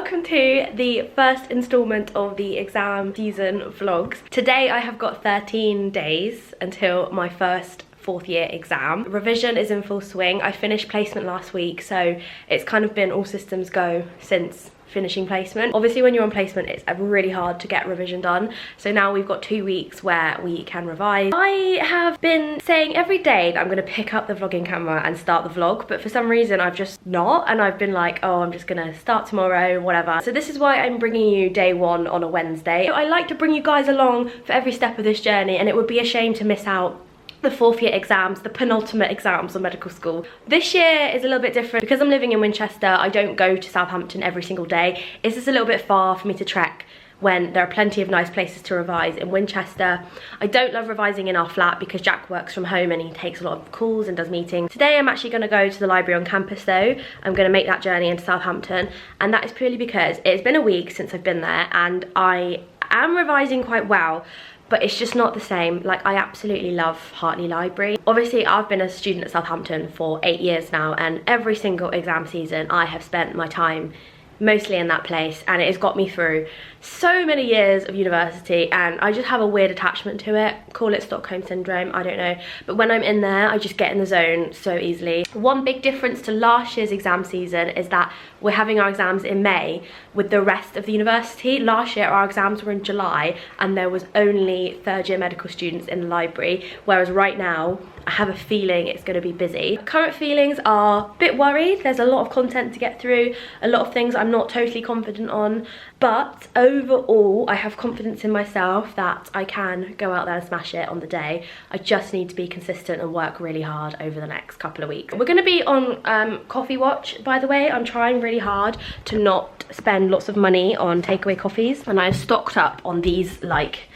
welcome to the first instalment of the exam season vlogs. Today I have got 13 days until my first fourth year exam. Revision is in full swing. I finished placement last week, so it's kind of been all systems go since finishing placement. Obviously when you're on placement it's really hard to get revision done, so now we've got 2 weeks where we can revise. I have been saying every day that I'm going to pick up the vlogging camera and start the vlog, but for some reason I've just not, and I've been like, oh, I'm just gonna start tomorrow, whatever. So this is why I'm bringing you day one on a Wednesday. I like to bring you guys along for every step of this journey, and it would be a shame to miss out the fourth year exams, the penultimate exams of medical school. This year is a little bit different because I'm living in Winchester. I don't go to Southampton every single day. It's just a little bit far for me to trek when there are plenty of nice places to revise in Winchester. I don't love revising in our flat because Jack works from home and he takes a lot of calls and does meetings. Today I'm actually going to go to the library on campus though. I'm going to make that journey into Southampton, and that is purely because it's been a week since I've been there and I am revising quite well, but it's just not the same. Like, I absolutely love Hartley Library. Obviously I've been a student at Southampton for 8 years now, and every single exam season I have spent my time mostly in that place, and it has got me through so many years of university, and I just have a weird attachment to it. Call it Stockholm syndrome, I don't know, but when I'm in there I just get in the zone so easily. One big difference to last year's exam season is that we're having our exams in May with the rest of the university. Last year our exams were in July and there was only third year medical students in the library, whereas right now I have a feeling it's going to be busy. Current feelings are a bit worried. There's a lot of content to get through, a lot of things I'm not totally confident on, but overall I have confidence in myself that I can go out there and smash it on the day. I just need to be consistent and work really hard over the next couple of weeks. We're going to be on coffee watch, by the way. I'm trying really hard to not spend lots of money on takeaway coffees, and I've stocked up on these like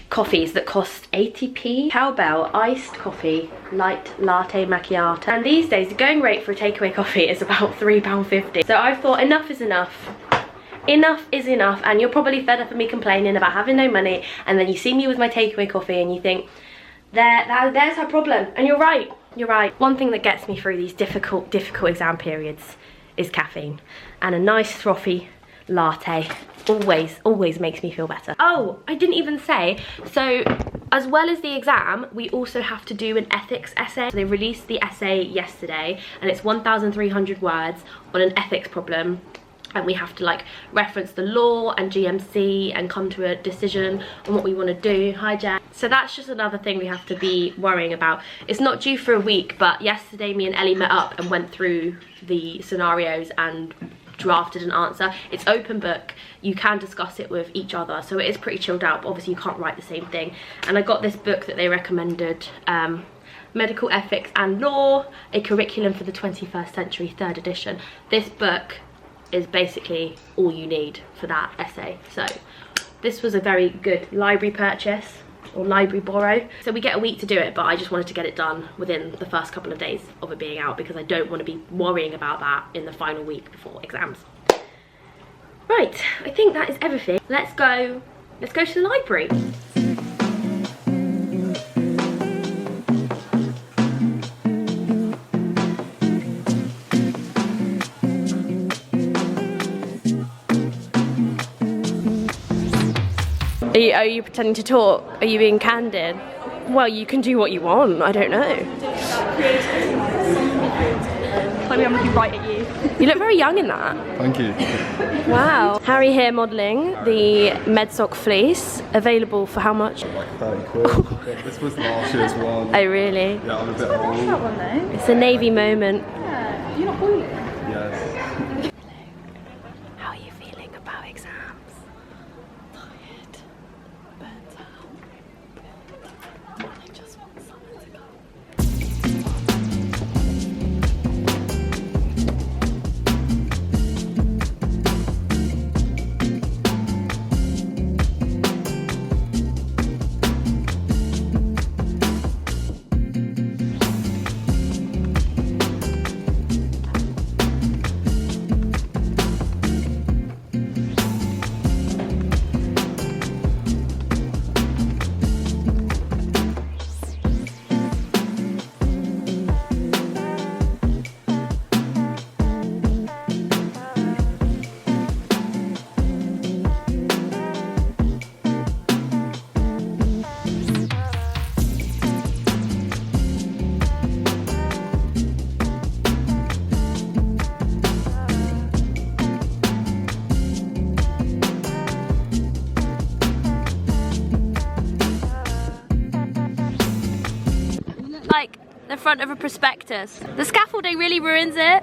coffees that cost 80p. Cowbell iced coffee, light latte macchiato. And these days the going rate for a takeaway coffee is about £3.50. So I thought enough is enough. Enough is enough, and you're probably fed up of me complaining about having no money, and then you see me with my takeaway coffee and you think, there's her problem. And you're right, you're right. One thing that gets me through these difficult exam periods is caffeine, and a nice frothy latte always makes me feel better. Oh, I didn't even say, so as well as the exam we also have to do an ethics essay. They released the essay yesterday and it's 1,300 words on an ethics problem, and we have to like reference the law and GMC and come to a decision on what we want to do. Hi Jack. So that's just another thing we have to be worrying about. It's not due for a week, but yesterday me and Ellie met up and went through the scenarios and drafted an answer. It's open book, you can discuss it with each other, so it is pretty chilled out, but obviously you can't write the same thing. And I got this book that they recommended, Medical Ethics and Law, a Curriculum for the 21st Century, 3rd edition. This book is basically all you need for that essay, so this was a very good library purchase, or library borrow. So we get a week to do it, but I just wanted to get it done within the first couple of days of it being out because I don't want to be worrying about that in the final week before exams. Right, I think that is everything. Let's go to the library. Are you pretending to talk? Are you being candid? Well, you can do what you want, I don't know. Tell me I'm looking right at you. You look very young in that. Thank you. Wow. Harry here modelling the Medsock fleece, available for how much? Like 30 quid. This was last year's one. Oh really? Yeah, I'm a bit old. That one though. It's a navy moment. Yeah. You're not boiling? Yes. How are you feeling about exams? Tired. Burnt out. I just want someone to come. the front of a prospectus. The scaffolding really ruins it.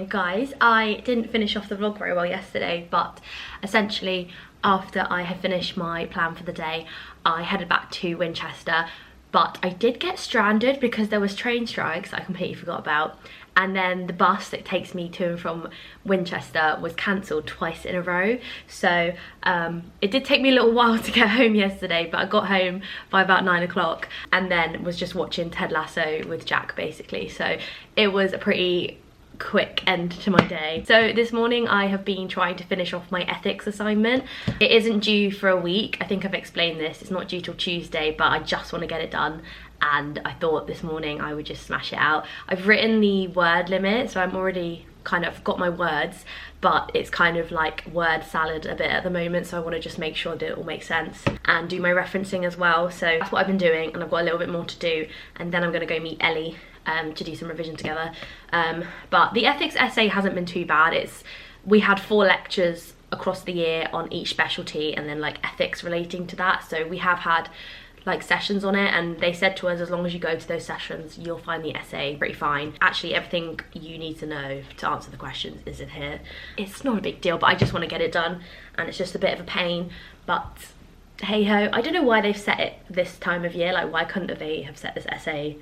Guys, I didn't finish off the vlog very well yesterday, but essentially after I had finished my plan for the day, I headed back to Winchester, but I did get stranded because there was train strikes I completely forgot about, and then the bus that takes me to and from Winchester was cancelled twice in a row. So it did take me a little while to get home yesterday, but I got home by about 9 o'clock and then was just watching Ted Lasso with Jack basically. So it was a pretty quick end to my day. So this morning I have been trying to finish off my ethics assignment. It isn't due for a week. I think I've explained this. It's not due till Tuesday, but I just want to get it done, and I thought this morning I would just smash it out. I've written the word limit, so I'm already kind of got my words, but it's kind of like word salad a bit at the moment, so I want to just make sure that it all makes sense and do my referencing as well. So that's what I've been doing, and I've got a little bit more to do, and then I'm going to go meet Ellie to do some revision together. But the ethics essay hasn't been too bad. We had 4 lectures across the year on each specialty, and then like ethics relating to that, so we have had like sessions on it, and they said to us as long as you go to those sessions you'll find the essay pretty fine. Actually everything you need to know to answer the questions is in here. It's not a big deal, but I just want to get it done, and it's just a bit of a pain, but hey ho. I don't know why they've set it this time of year. Like, why couldn't they have set this essay,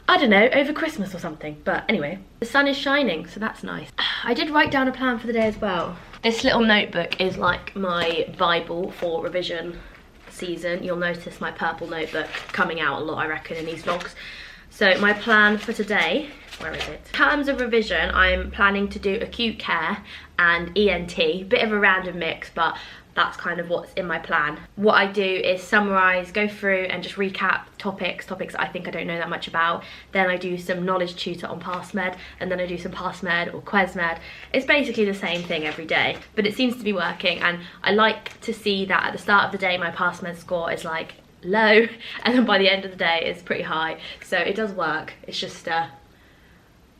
I don't know, over Christmas or something? But anyway, the sun is shining, so that's nice. I did write down a plan for the day as well. This little notebook is like my Bible for revision season. You'll notice my purple notebook coming out a lot, I reckon, in these vlogs. So my plan for today, where is it? In terms of revision, I'm planning to do acute care and ENT, bit of a random mix, but that's kind of what's in my plan. What I do is summarise, go through and just recap topics I think I don't know that much about. Then I do some knowledge tutor on passmed, and then I do some passmed or quesmed. It's basically the same thing every day, but it seems to be working, and I like to see that at the start of the day my passmed score is like low, and then by the end of the day it's pretty high. So it does work. It's just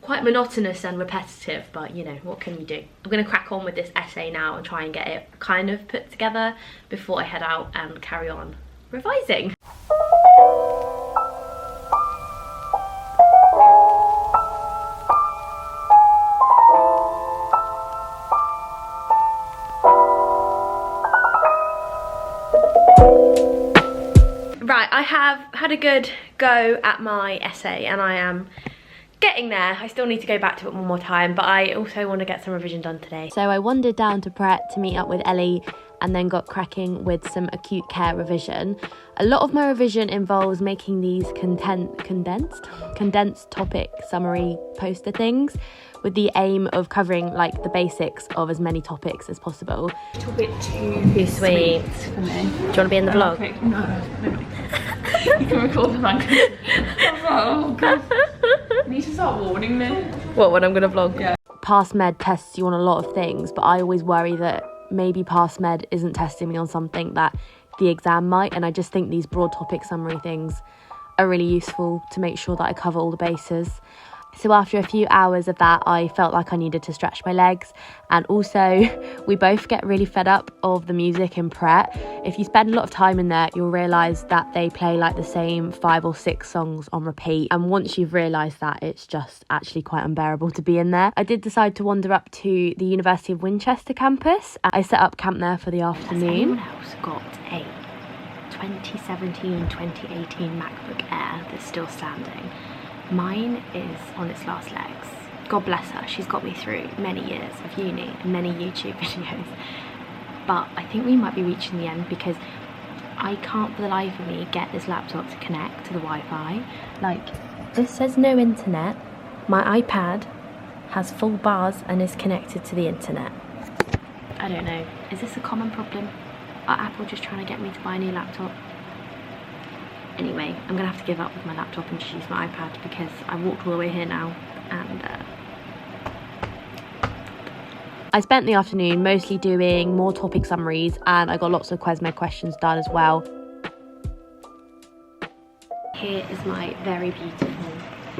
quite monotonous and repetitive, but you know, what can you do? I'm gonna crack on with this essay now and try and get it kind of put together before I head out and carry on revising. Right, I have had a good go at my essay and I am getting there. I still need to go back to it one more time, but I also want to get some revision done today. So I wandered down to Pret to meet up with Ellie and then got cracking with some acute care revision. A lot of my revision involves making these condensed topic summary poster things with the aim of covering like the basics of as many topics as possible. A little bit too sweet for me. Do you want to be in the vlog? Okay. No. You can record the vlog. Oh god. You need to start warning me. What, when I'm gonna vlog? Yeah. Passmed tests you on a lot of things, but I always worry that maybe Passmed isn't testing me on something that the exam might, and I just think these broad topic summary things are really useful to make sure that I cover all the bases. So after a few hours of that, I felt like I needed to stretch my legs, and also we both get really fed up of the music in Pret. If you spend a lot of time in there, you'll realise that they play like the same 5 or 6 songs on repeat, and once you've realised that, it's just actually quite unbearable to be in there. I did decide to wander up to the University of Winchester campus. I set up camp there for the afternoon. Has anyone else got a 2017-2018 MacBook Air that's still standing? Mine is on its last legs. God bless her, she's got me through many years of uni and many YouTube videos. But I think we might be reaching the end because I can't for the life of me get this laptop to connect to the Wi-Fi. Like, this says no internet. My iPad has full bars and is connected to the internet. I don't know, is this a common problem? Are Apple just trying to get me to buy a new laptop? Anyway, I'm gonna have to give up with my laptop and just use my iPad because I walked all the way here now and I spent the afternoon mostly doing more topic summaries and I got lots of passmed questions done as well. Here is my very beautiful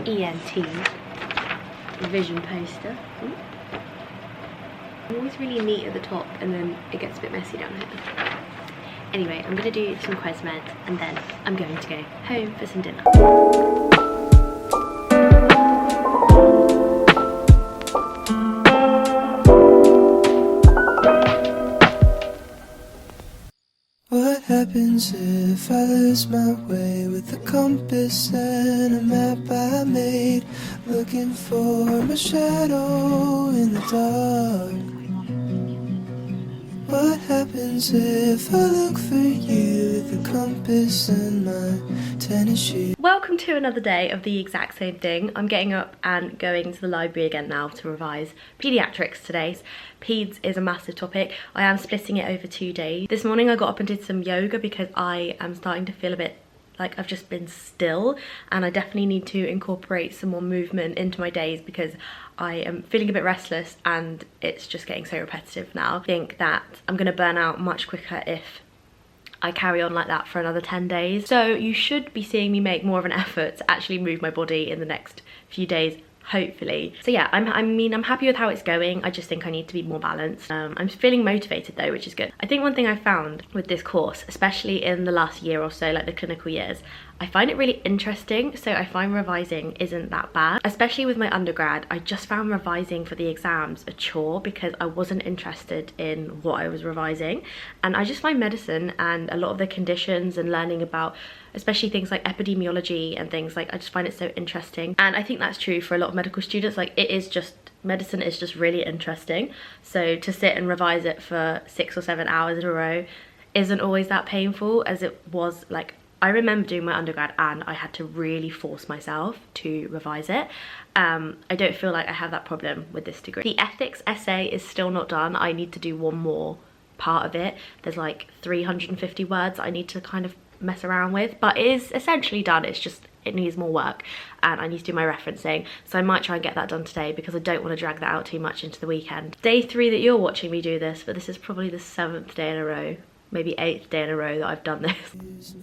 ENT revision poster. Ooh. I'm always really neat at the top and then it gets a bit messy down here. Anyway, I'm going to do some passmed and then I'm going to go home for some dinner. What happens if I lose my way with the compass and a map I made, looking for my shadow in the dark? What happens if I look for you with the compass and my tennis shoes? Welcome to another day of the exact same thing. I'm getting up and going to the library again now to revise paediatrics today. Peds is a massive topic. I am splitting it over 2 days. This morning I got up and did some yoga because I am starting to feel a bit like I've just been still, and I definitely need to incorporate some more movement into my days because I am feeling a bit restless and it's just getting so repetitive now. I think that I'm gonna burn out much quicker if I carry on like that for another 10 days. So you should be seeing me make more of an effort to actually move my body in the next few days, hopefully. So yeah, I'm happy with how it's going. I just think I need to be more balanced. I'm feeling motivated though, which is good. I think one thing I found with this course, especially in the last year or so, like the clinical years, I find it really interesting. So I find revising isn't that bad. Especially with my undergrad, I just found revising for the exams a chore because I wasn't interested in what I was revising. And I just find medicine and a lot of the conditions and learning about especially things like epidemiology and things like, I just find it so interesting. And I think that's true for a lot of medical students. Like medicine is just really interesting. So to sit and revise it for 6 or 7 hours in a row isn't always that painful as it was. Like, I remember doing my undergrad and I had to really force myself to revise it. I don't feel like I have that problem with this degree. The ethics essay is still not done. I need to do one more part of it. There's like 350 words I need to kind of mess around with, but it is essentially done. It's just, it needs more work and I need to do my referencing. So I might try and get that done today because I don't want to drag that out too much into the weekend. Day 3 that you're watching me do this, but this is probably the 7th day in a row, maybe 8th day in a row that I've done this.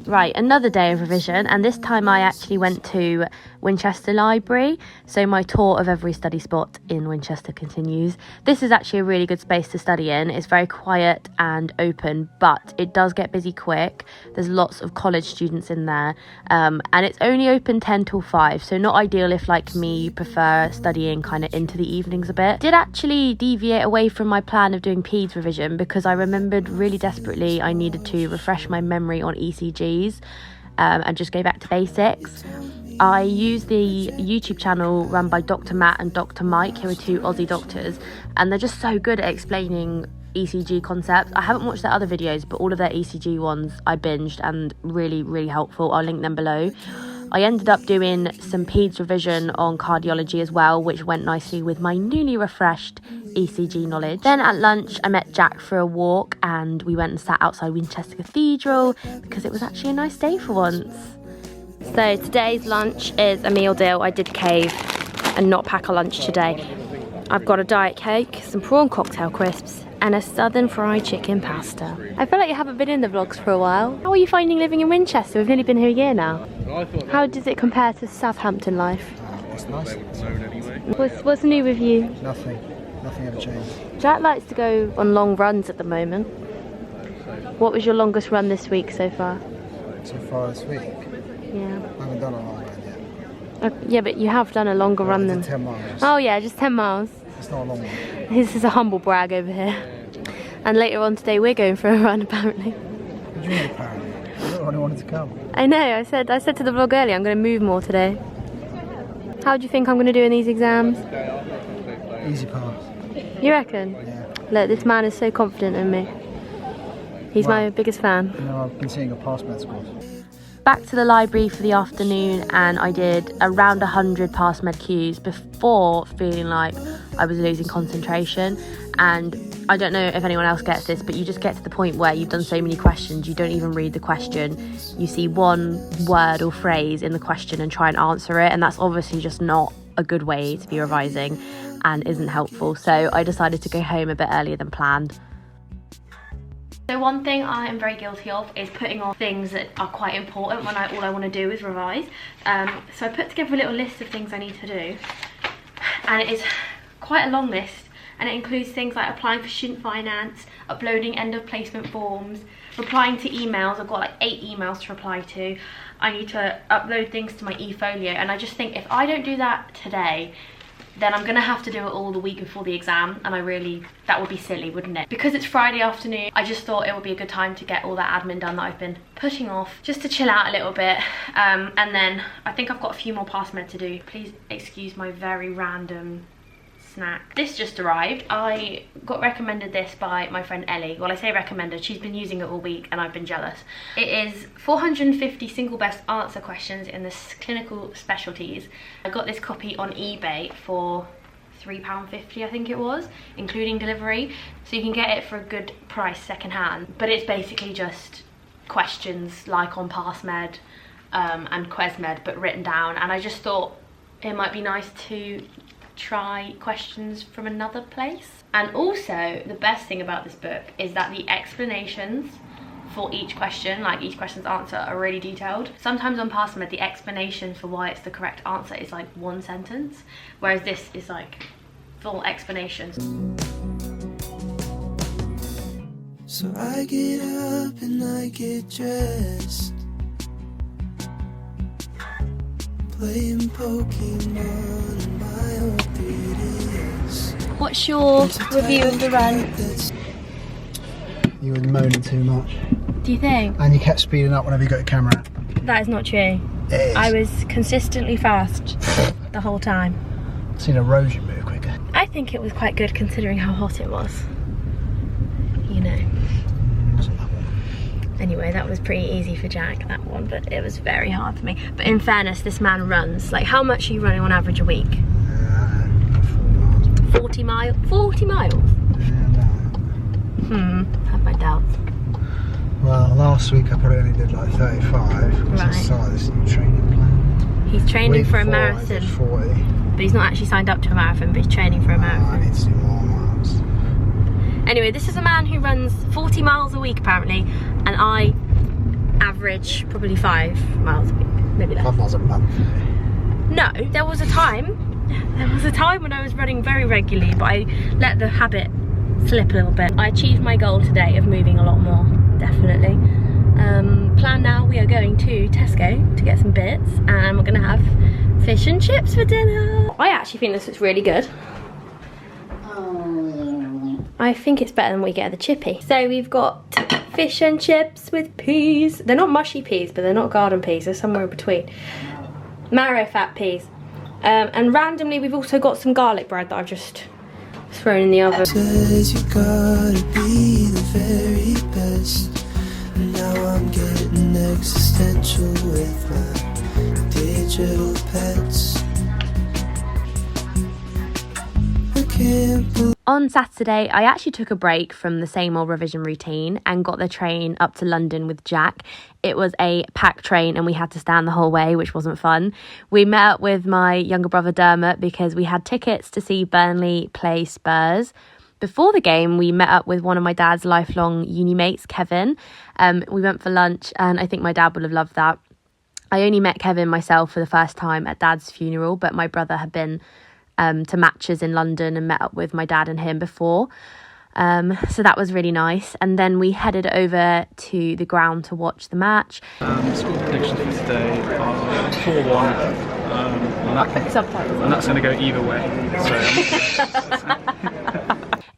Right, another day of revision, and this time I actually went to Winchester Library, so my tour of every study spot in Winchester continues. This is actually a really good space to study in. It's very quiet and open, but it does get busy quick. There's lots of college students in there, and it's only open 10 till 5, so not ideal if, like me, you prefer studying kind of into the evenings a bit. Did actually deviate away from my plan of doing peds revision because I remembered really desperately I needed to refresh my memory on ECGs and just go back to basics. I use the YouTube channel run by Dr. Matt and Dr. Mike, who are 2 Aussie doctors, and they're just so good at explaining ECG concepts. I haven't watched their other videos, but all of their ECG ones I binged and really helpful. I'll link them below. I ended up doing some peds revision on cardiology as well, which went nicely with my newly refreshed ECG knowledge. Then at lunch I met Jack for a walk and we went and sat outside Winchester Cathedral because it was actually a nice day for once. So today's lunch is a meal deal. I did cave and not pack a lunch today. I've got a diet cake, some prawn cocktail crisps and a southern fried chicken pasta. I feel like you haven't been in the vlogs for a while. How are you finding living in Winchester? We've nearly been here a year now. How does it compare to Southampton life? It's nice. What's new with you? Nothing ever changed. Jack likes to go on long runs at the moment. What was your longest run this week so far? So far this week, Yeah. I haven't done a long run yet. Yeah, but you have done a longer run than... 10 miles. Oh yeah, just 10 miles. It's not a long one. This is a humble brag over here. And later on today we're going for a run apparently. What do you mean apparently? I don't really wanted to come. I know, I said to the vlog earlier I'm going to move more today. How do you think I'm going to do in these exams? Easy pass. You reckon? Yeah. Look, this man is so confident in me. He's my biggest fan. You know, I've been seeing your passmed scores. back to the library for the afternoon and I did around 100 passmed cues before feeling like I was losing concentration. And I don't know if anyone else gets this, but you just get to the point where you've done so many questions, you don't even read the question. You see one word or phrase in the question and try and answer it, and that's obviously just not a good way to be revising and isn't helpful. So I decided to go home a bit earlier than planned. So one thing I am very guilty of is putting off things that are quite important when all I want to do is revise. So I put together a little list of things I need to do, and it is quite a long list, and it includes things like applying for student finance, uploading end of placement forms, replying to emails. I've got like 8 emails to reply to. I need to upload things to my eFolio, and I just think if I don't do that today, then I'm gonna have to do it all the week before the exam, and that would be silly, wouldn't it? Because it's Friday afternoon, I just thought it would be a good time to get all that admin done that I've been putting off, just to chill out a little bit. And then I think I've got a few more passmed to do. Please excuse my very random snack. This just arrived. I got recommended this by my friend Ellie. Well, I say recommended, she's been using it all week and I've been jealous. It is 450 single best answer questions in the clinical specialties. I got this copy on eBay for £3.50, I think it was, including delivery. So you can get it for a good price secondhand. But it's basically just questions like on passmed and quesmed, but written down. And I just thought it might be nice to try questions from another place. And also the best thing about this book is that the explanations for each question, like each question's answer, are really detailed. Sometimes on passmed the explanation for why it's the correct answer is like 1 sentence, whereas this is like full explanations. So I get up and I get dressed, playing Pokemon on my old 3DS. What's your review of the run? You were moaning too much. Do you think? And you kept speeding up whenever you got your camera out. That is not true. It is. I was consistently fast the whole time. I've seen a rose you move quicker. I think it was quite good considering how hot it was. You know. Anyway, that was pretty easy for Jack, that one, but it was very hard for me. But in fairness, this man runs. Like, how much are you running on average a week? 40 miles. 40 miles? Have my doubts. Well, last week I probably only did like 35 because I Right. started this new training plan. He's training Week for a before I marathon. did 40. But he's not actually signed up to a marathon, but he's training for a I marathon. need to do more miles. Anyway, this is a man who runs 40 miles a week apparently, and I average probably 5 miles a week, maybe less. 5 miles a month. No, there was a time when I was running very regularly, but I let the habit slip a little bit. I achieved my goal today of moving a lot more, definitely. Plan now, we are going to Tesco to get some bits, and we're gonna have fish and chips for dinner. I actually think this looks really good. I think it's better than what we get at the chippy. So we've got fish and chips with peas. They're not mushy peas, but they're not garden peas. They're somewhere in between. Marrow fat peas. And randomly we've also got some garlic bread that I've just thrown in the oven. Says you gotta be the very best. And now I'm getting existential with my digital pets. I can't believe On Saturday, I actually took a break from the same old revision routine and got the train up to London with Jack. It was a packed train and we had to stand the whole way, which wasn't fun. We met up with my younger brother Dermot because we had tickets to see Burnley play Spurs. Before the game, we met up with one of my dad's lifelong uni mates, Kevin. We went for lunch and I think my dad would have loved that. I only met Kevin myself for the first time at Dad's funeral, but my brother had been to matches in London and met up with my dad and him before. So that was really nice. And then we headed over to the ground to watch the match. School predictions for today are 4-1. And that's going to go either way. So.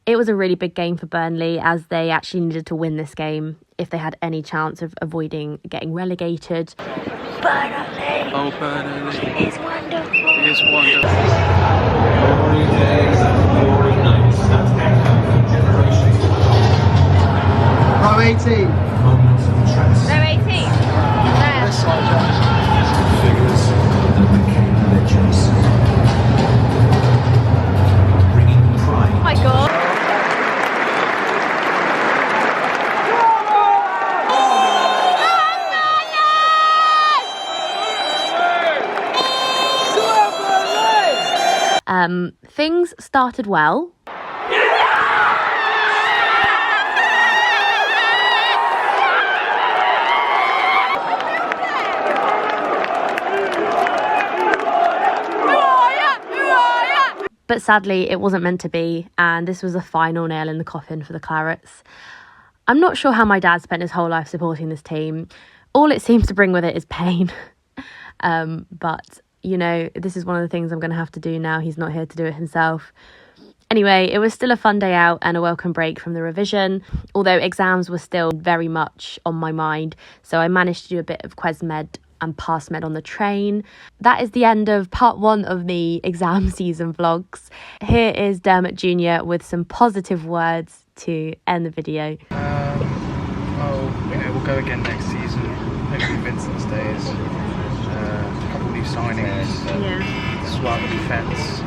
It was a really big game for Burnley as they actually needed to win this game if they had any chance of avoiding getting relegated. Burnley! Oh, Burnley. It's wonderful! It's wonderful. Row 18. Row 18. There. Things started well. But sadly, it wasn't meant to be, and this was the final nail in the coffin for the Clarets. I'm not sure how my dad spent his whole life supporting this team. All it seems to bring with it is pain. But, you know, this is one of the things I'm going to have to do now. He's not here to do it himself. Anyway, it was still a fun day out and a welcome break from the revision, although exams were still very much on my mind. So I managed to do a bit of passmed and passmed on the train. That is the end of part 1 of the exam season vlogs. Here is Dermot Jr. with some positive words to end the video. We'll go again next season. Hopefully Vincent stays. A couple of new signings. Yeah. Swap the defence.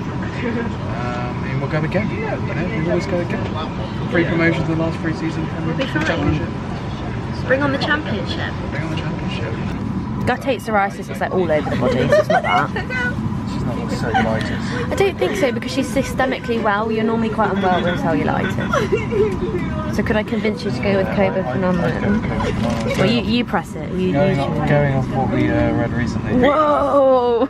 And we'll go again. You know, we always go again. 3 promotions in the last 3 seasons. We'll be fine. Championship. Bring on the championship. Bring on the championship. Guttate psoriasis is like all over the body, so it's not that. She's not got cellulitis. I don't think so, because she's systemically well. You're normally quite unwell with cellulitis. So could I convince you to go with Cobra phenomenon? Well, you press it. Going off what we read recently. Whoa!